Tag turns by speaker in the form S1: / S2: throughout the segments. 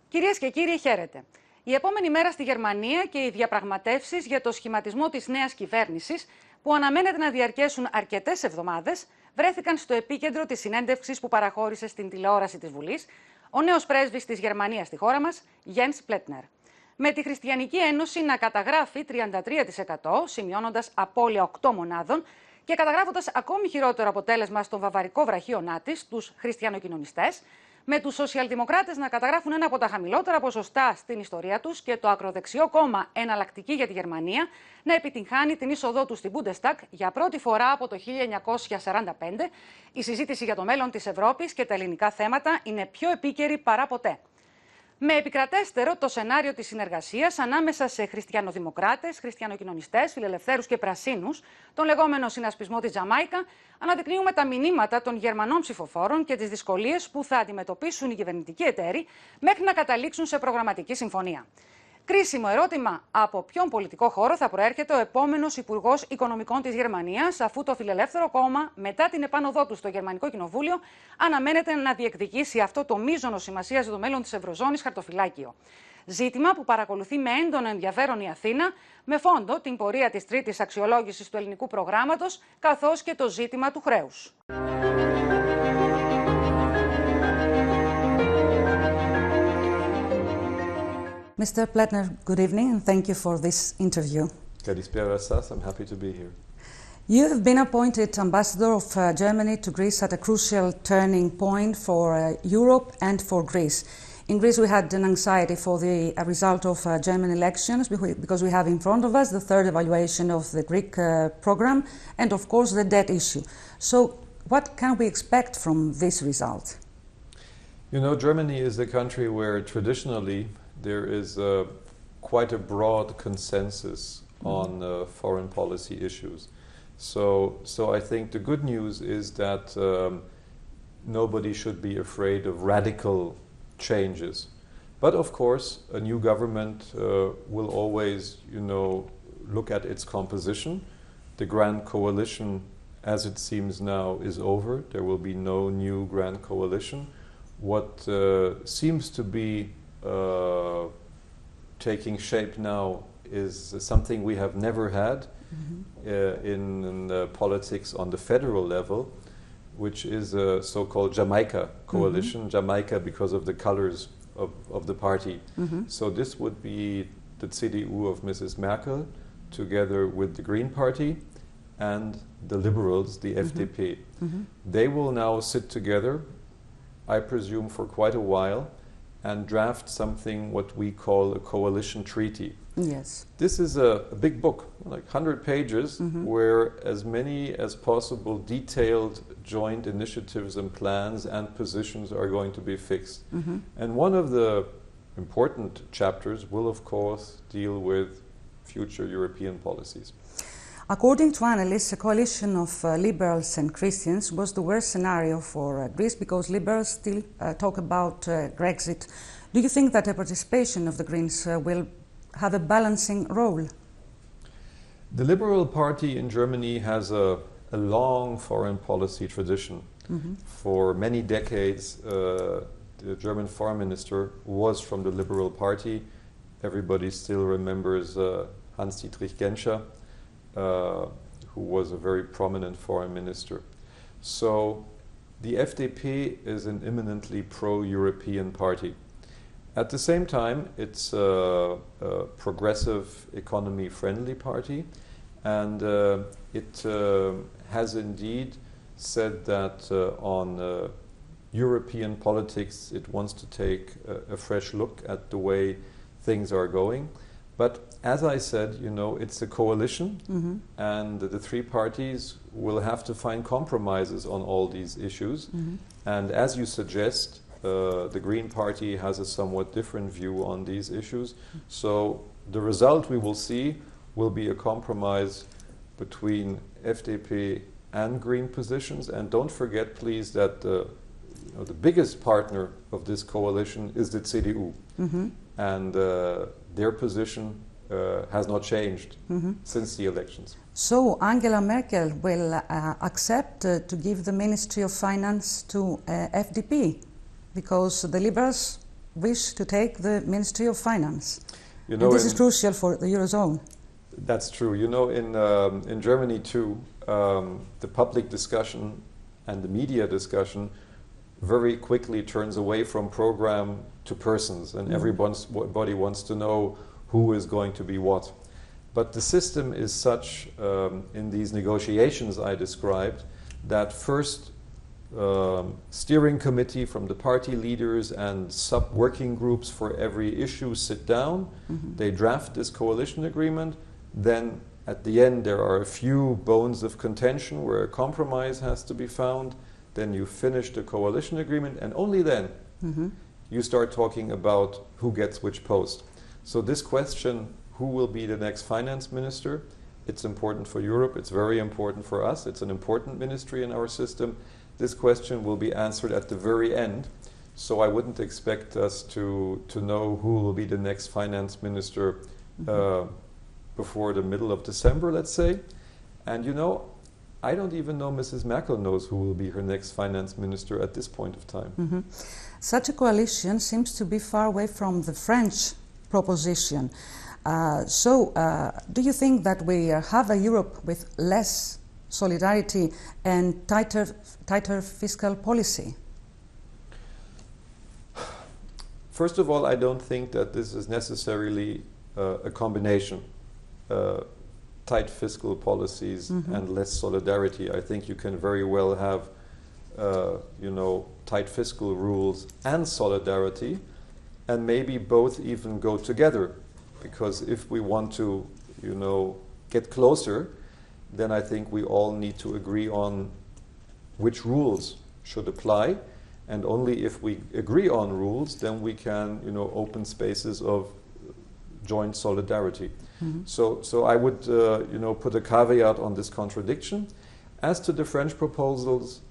S1: Κυρίες και κύριοι, χαίρετε. Η επόμενη μέρα στη Γερμανία και οι διαπραγματεύσεις για το σχηματισμό της νέας κυβέρνησης, που αναμένεται να διαρκέσουν αρκετές εβδομάδες, βρέθηκαν στο επίκεντρο της συνέντευξης που παραχώρησε στην τηλεόραση της Βουλής ο νέος πρέσβης της Γερμανίας στη χώρα μας, Γενς Πλέτνερ. Με τη Χριστιανική Ένωση να καταγράφει 33%, σημειώνοντας απώλεια 8 μονάδων, και καταγράφοντας ακόμη χειρότερο αποτέλεσμα στον βαβαρικό βραχίωνά της, τους χριστιανοκοινωνιστές, με τους σοσιαλδημοκράτες να καταγράφουν ένα από τα χαμηλότερα ποσοστά στην ιστορία τους και το ακροδεξιό κόμμα Εναλλακτική για τη Γερμανία να επιτυγχάνει την είσοδό του στην Bundestag για πρώτη φορά από το 1945, η συζήτηση για το μέλλον της Ευρώπης και τα ελληνικά θέματα είναι πιο επίκαιρη παρά ποτέ. Με επικρατέστερο το σενάριο της συνεργασίας ανάμεσα σε χριστιανοδημοκράτες, χριστιανοκοινωνιστές, φιλελευθέρους και πρασίνους, τον λεγόμενο συνασπισμό της Τζαμάικα, αναδεικνύουμε τα μηνύματα των Γερμανών ψηφοφόρων και τις δυσκολίες που θα αντιμετωπίσουν οι κυβερνητικοί εταίροι μέχρι να καταλήξουν σε προγραμματική συμφωνία. Κρίσιμο ερώτημα: από ποιον πολιτικό χώρο θα προέρχεται ο επόμενος Υπουργός Οικονομικών της Γερμανίας, αφού το φιλελεύθερο κόμμα, μετά την επάνωδό του στο Γερμανικό Κοινοβούλιο, αναμένεται να διεκδικήσει αυτό το μείζονο σημασίας για το μέλλον της Ευρωζώνης χαρτοφυλάκιο. Ζήτημα που παρακολουθεί με έντονο ενδιαφέρον η Αθήνα, με φόντο την πορεία της τρίτης αξιολόγησης του ελληνικού προγράμματος, καθώς και το ζήτημα του χρέους.
S2: Mr. Plέτνερ, good evening and thank you for this interview.
S3: Kalispera Sas, I'm happy to be here.
S2: You have been appointed ambassador of Germany to Greece at a crucial turning point for Europe and for Greece. In Greece we had an anxiety for the result of German elections because we have in front of us the third evaluation of the Greek program and of course the debt issue. So what can we expect from this result?
S3: You know, Germany is a country where traditionally there is quite a broad consensus on foreign policy issues. So I think the good news is that nobody should be afraid of radical changes. But of course, a new government will always, you know, look at its composition. The grand coalition, as it seems now, is over. There will be no new grand coalition. What seems to be taking shape now is something we have never had in politics on the federal level, which is a so-called Jamaica coalition. Jamaica because of the colors of the party. So this would be the CDU of Mrs. Merkel together with the Green Party and the Liberals, the FDP. They will now sit together, I presume for quite a while, and draft something what we call a coalition treaty.
S2: Yes.
S3: This is a big book, like 100 pages, where as many as possible detailed joint initiatives and plans and positions are going to be fixed. And one of the important chapters will of course deal with future European policies.
S2: According to analysts, a coalition of liberals and Christians was the worst scenario for Greece because liberals still talk about Brexit. Do you think that the participation of the Greens will have a balancing role?
S3: The Liberal Party in Germany has a long foreign policy tradition. For many decades, the German foreign minister was from the Liberal Party. Everybody still remembers Hans-Dietrich Genscher, who was a very prominent foreign minister. So the FDP is an eminently pro-European party. At the same time, it's a progressive, economy-friendly party, and it has indeed said that on European politics it wants to take a fresh look at the way things are going. But as I said, you know, it's a coalition, and the three parties will have to find compromises on all these issues. And as you suggest, the Green Party has a somewhat different view on these issues. So the result we will see will be a compromise between FDP and Green positions. And don't forget, please, that the biggest partner of this coalition is the CDU. And their position has not changed since the elections.
S2: So Angela Merkel will accept to give the Ministry of Finance to FDP because the Liberals wish to take the Ministry of Finance. You know, and this is crucial for the Eurozone.
S3: That's true. You know, in Germany too, the public discussion and the media discussion very quickly turns away from program to persons, and everybody wants to know who is going to be what. But the system is such in these negotiations I described that first steering committee from the party leaders and sub-working groups for every issue sit down, they draft this coalition agreement, then at the end there are a few bones of contention where a compromise has to be found, then you finish the coalition agreement, and only then you start talking about who gets which post. So this question, who will be the next finance minister, it's important for Europe, it's very important for us, it's an important ministry in our system. This question will be answered at the very end. So I wouldn't expect us to know who will be the next finance minister before the middle of December, let's say. And you know, I don't even know Mrs. Merkel knows who will be her next finance minister at this point of time.
S2: Such a coalition seems to be far away from the French proposition. Do you think that we have a Europe with less solidarity and tighter fiscal policy?
S3: First of all, I don't think that this is necessarily a combination. Tight fiscal policies and less solidarity. I think you can very well have, you know, tight fiscal rules and solidarity, and maybe both even go together. Because if we want to, you know, get closer, then I think we all need to agree on which rules should apply, and only if we agree on rules, then we can, you know, open spaces of joint solidarity. So I would, you know, put a caveat on this contradiction. As to the French proposals,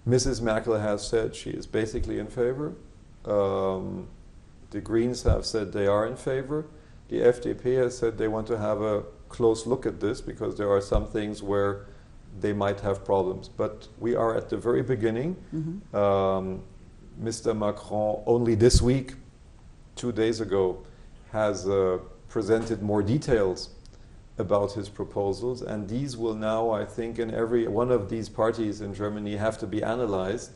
S3: Mrs. Merkel has said she is basically in favor. The Greens have said they are in favor. The FDP has said they want to have a close look at this because there are some things where they might have problems. But we are at the very beginning. Mr. Macron only this week, 2 days ago, has presented more details about his proposals, and these will now, I think, in every one of these parties in Germany have to be analyzed,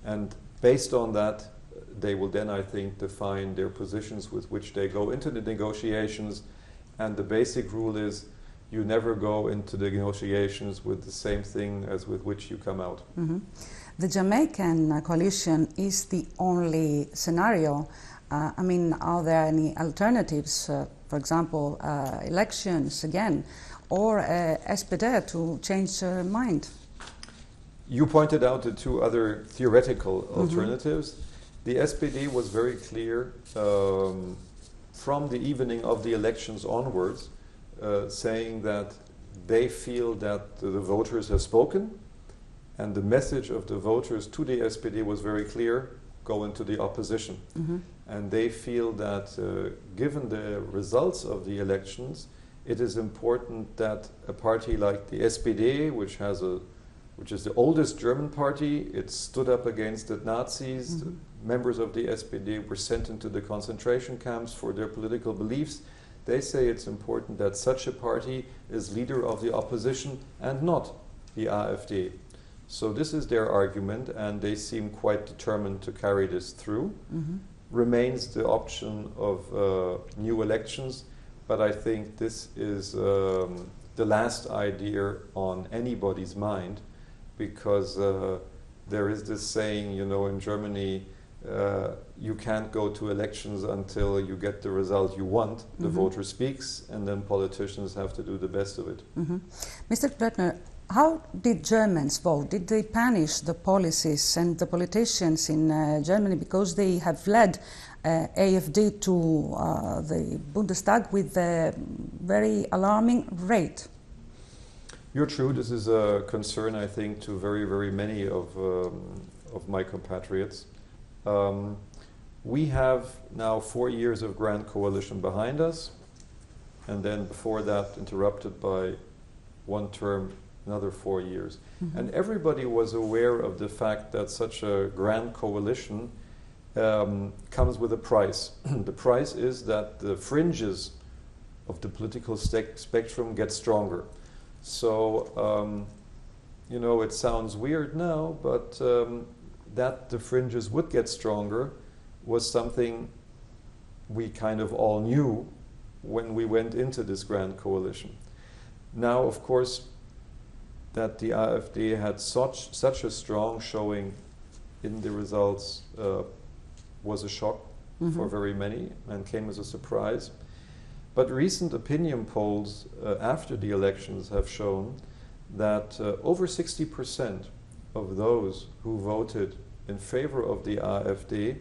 S3: and based on that they will then, I think, define their positions with which they go into the negotiations. And the basic rule is you never go into the negotiations with the same thing as with which you come out.
S2: The Jamaican coalition is the only scenario. I mean, are there any alternatives, for example, elections again, or SPD to change their mind?
S3: You pointed out the two other theoretical alternatives. The SPD was very clear from the evening of the elections onwards, saying that they feel that the voters have spoken, and the message of the voters to the SPD was very clear: go into the opposition. And they feel that given the results of the elections, it is important that a party like the SPD, which is the oldest German party, it stood up against the Nazis. The members of the SPD were sent into the concentration camps for their political beliefs. They say it's important that such a party is leader of the opposition and not the AfD. So this is their argument, and they seem quite determined to carry this through. Remains the option of new elections, but I think this is the last idea on anybody's mind, because there is this saying, you know, in Germany, you can't go to elections until you get the result you want. The voter speaks, and then politicians have to do the best of it.
S2: Mr. Plötner, how did Germans vote? Did they punish the policies and the politicians in Germany because they have led AfD to the Bundestag with a very alarming rate?
S3: You're true. This is a concern, I think, to very, very many of my compatriots. We have now 4 years of grand coalition behind us, and then before that interrupted by one term, another 4 years. And everybody was aware of the fact that such a grand coalition comes with a price. The price is that the fringes of the political spectrum get stronger. So, you know, it sounds weird now, but that the fringes would get stronger was something we kind of all knew when we went into this grand coalition. Now, of course, that the AfD had such a strong showing in the results was a shock for very many and came as a surprise. But recent opinion polls after the elections have shown that over 60% of those who voted in favor of the AfD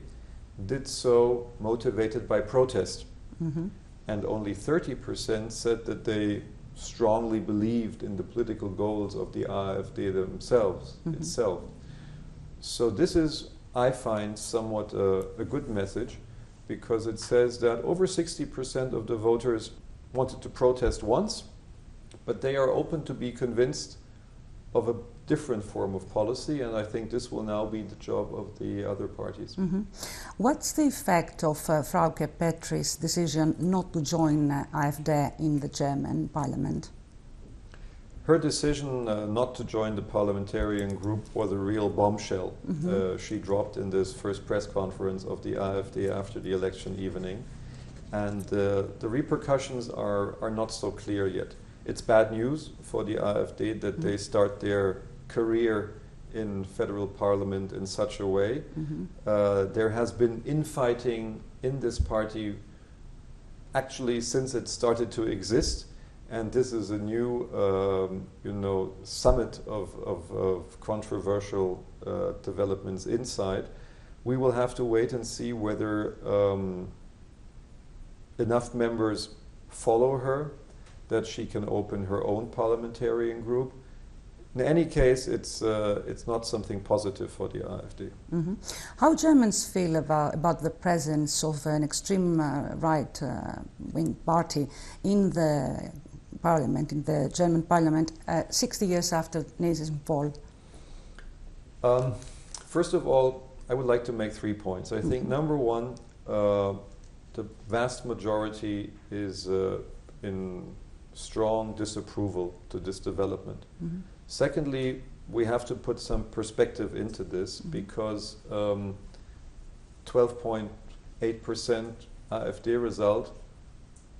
S3: did so motivated by protest. And only 30% said that they strongly believed in the political goals of the AfD themselves, itself. So this is, I find, somewhat a good message, because it says that over 60% of the voters wanted to protest once, but they are open to be convinced of a different form of policy, and I think this will now be the job of the other parties.
S2: What's the effect of Frauke Petri's decision not to join AfD in the German parliament?
S3: Her decision not to join the parliamentarian group was a real bombshell. She dropped in this first press conference of the AfD after the election evening, and the repercussions are not so clear yet. It's bad news for the AfD that they start their career in federal parliament in such a way. There has been infighting in this party actually since it started to exist, and this is a new you know, summit of controversial developments inside. We will have to wait and see whether enough members follow her that she can open her own parliamentarian group. In any case, it's not something positive for the AfD.
S2: How Germans feel about the presence of an extreme right-wing party in the parliament, in the German parliament, 60 years after Nazism fall?
S3: First of all, I would like to make 3 points. I think number one, the vast majority is in strong disapproval to this development. Secondly, we have to put some perspective into this, because 12.8% AfD result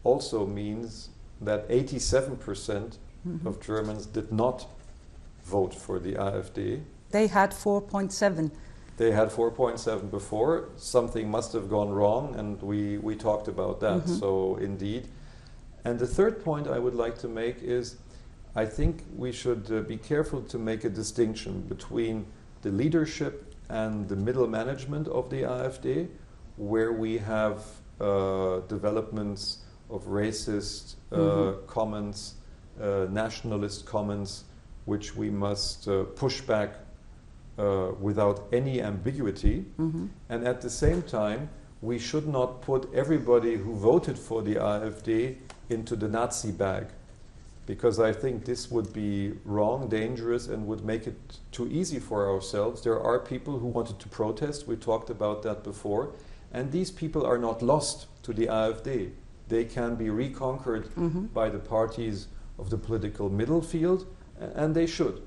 S3: also means that 87% of Germans did not vote for the AfD.
S2: They had 4.7.
S3: They had 4.7 before. Something must have gone wrong, and we talked about that. So indeed. And the third point I would like to make is, I think we should be careful to make a distinction between the leadership and the middle management of the AfD, where we have developments of racist comments, nationalist comments, which we must push back without any ambiguity. And at the same time, we should not put everybody who voted for the AfD into the Nazi bag, because I think this would be wrong, dangerous, and would make it too easy for ourselves. There are people who wanted to protest. We talked about that before. And these people are not lost to the AfD. They can be reconquered by the parties of the political middle field, and they should.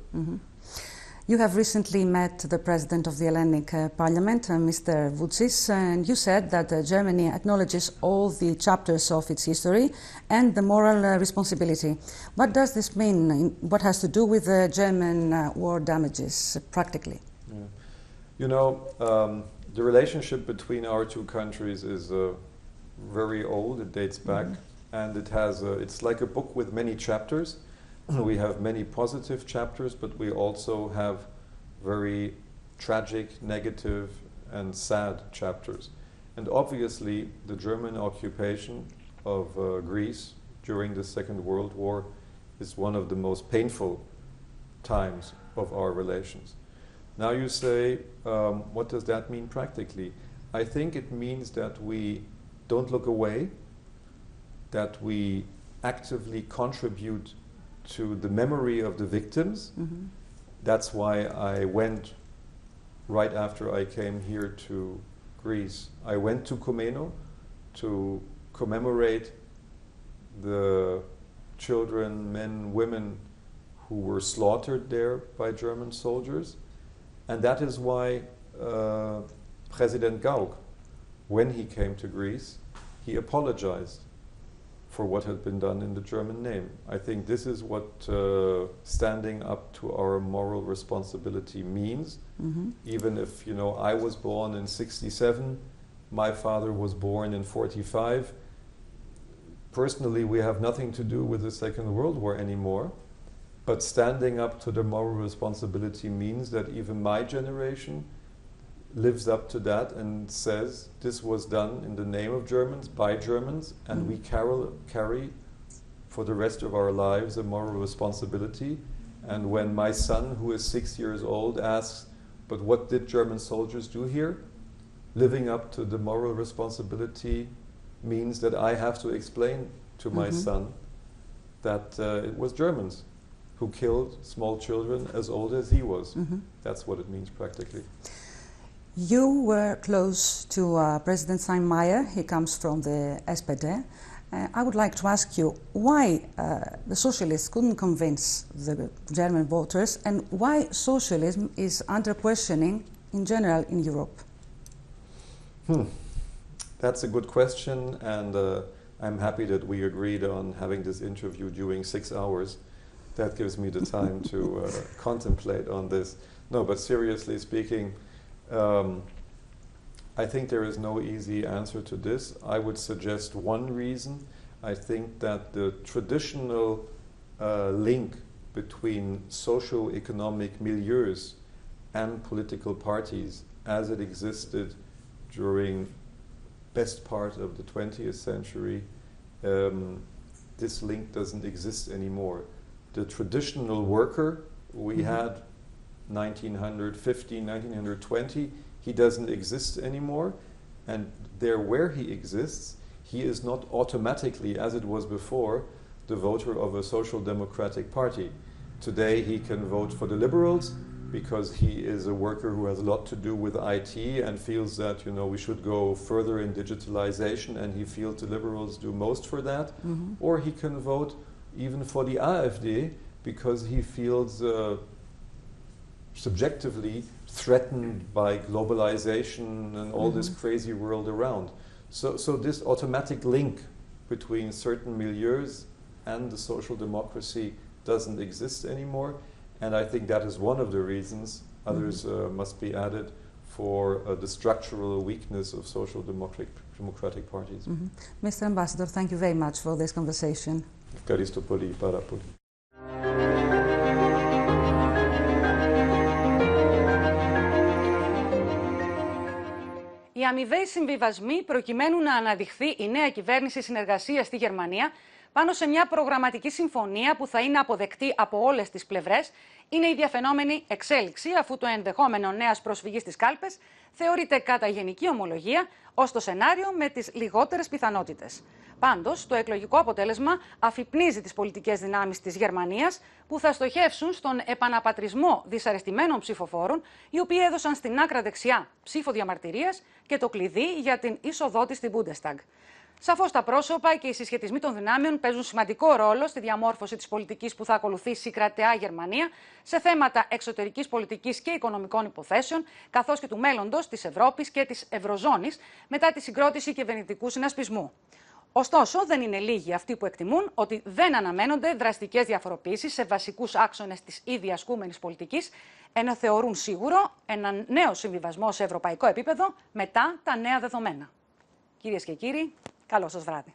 S2: You have recently met the President of the Hellenic Parliament, Mr. Vučić, and you said that Germany acknowledges all the chapters of its history and the moral responsibility. What does this mean? What has to do with the German war damages, practically?
S3: You know, the relationship between our two countries is very old. It dates back, and it has it's like a book with many chapters. We have many positive chapters, but we also have very tragic, negative, and sad chapters. And obviously, the German occupation of Greece during the Second World War is one of the most painful times of our relations. Now you say, what does that mean practically? I think it means that we don't look away, that we actively contribute to the memory of the victims. That's why I went, right after I came here to Greece, I went to Komeno to commemorate the children, men, women who were slaughtered there by German soldiers. And that is why President Gauck, when he came to Greece, he apologized for what had been done in the German name. I think this is what standing up to our moral responsibility means. Even if, you know, I was born in 67, my father was born in 45. Personally, we have nothing to do with the Second World War anymore. But standing up to the moral responsibility means that even my generation lives up to that and says this was done in the name of Germans, by Germans, and we carry for the rest of our lives a moral responsibility. And when my son, who is 6 years old, asks, but what did German soldiers do here? Living up to the moral responsibility means that I have to explain to my son that it was Germans who killed small children as old as he was. That's what it means practically.
S2: You were close to President Steinmeier. He comes from the SPD. I would like to ask you why the socialists couldn't convince the German voters, and why socialism is under questioning in general in Europe.
S3: That's a good question, and I'm happy that we agreed on having this interview during 6 hours. That gives me the time to contemplate on this. No, but seriously speaking, I think there is no easy answer to this. I would suggest one reason. I think that the traditional link between socio-economic milieus and political parties as it existed during best part of the 20th century, this link doesn't exist anymore. The traditional worker we had 1915, 1920, he doesn't exist anymore, and there where he exists, he is not automatically, as it was before, the voter of a social democratic party. Today he can vote for the liberals because he is a worker who has a lot to do with IT and feels that, you know, we should go further in digitalization, and he feels the liberals do most for that. Or he can vote even for the AfD because he feels subjectively threatened by globalization and all this crazy world around. So this automatic link between certain milieus and the social democracy doesn't exist anymore, and I think that is one of the reasons, others must be added, for the structural weakness of social democratic parties.
S2: Mr. Ambassador, thank you very much for this conversation.
S3: Ευχαριστώ πολύ, πάρα πολύ.
S1: Οι αμοιβαίοι συμβιβασμοί προκειμένου να αναδειχθεί η νέα κυβέρνηση συνεργασίας στη Γερμανία πάνω σε μια προγραμματική συμφωνία που θα είναι αποδεκτή από όλες τις πλευρές είναι η διαφαινόμενη εξέλιξη, αφού το ενδεχόμενο νέας προσφυγής στις κάλπες θεωρείται κατά γενική ομολογία ως το σενάριο με τις λιγότερες πιθανότητες. Πάντως, το εκλογικό αποτέλεσμα αφυπνίζει τις πολιτικές δυνάμεις της Γερμανίας που θα στοχεύσουν στον επαναπατρισμό δυσαρεστημένων ψηφοφόρων, οι οποίοι έδωσαν στην άκρα δεξιά ψήφο διαμαρτυρίας και το κλειδί για την είσοδό της στην Bundestag. Σαφώς τα πρόσωπα και οι συσχετισμοί των δυνάμεων παίζουν σημαντικό ρόλο στη διαμόρφωση της πολιτικής που θα ακολουθήσει η κρατεά Γερμανία σε θέματα εξωτερικής πολιτικής και οικονομικών υποθέσεων, καθώς και του μέλλοντος της Ευρώπης και της Ευρωζώνης μετά τη συγκρότηση κυβερνητικού συνασπισμού. Ωστόσο, δεν είναι λίγοι αυτοί που εκτιμούν ότι δεν αναμένονται δραστικές διαφοροποιήσεις σε βασικούς άξονες της ήδη ασκούμενης πολιτικής, ενώ θεωρούν σίγουρο έναν νέο συμβιβασμό σε ευρωπαϊκό επίπεδο μετά τα νέα δεδομένα. Κυρίες και κύριοι, καλό σας βράδυ.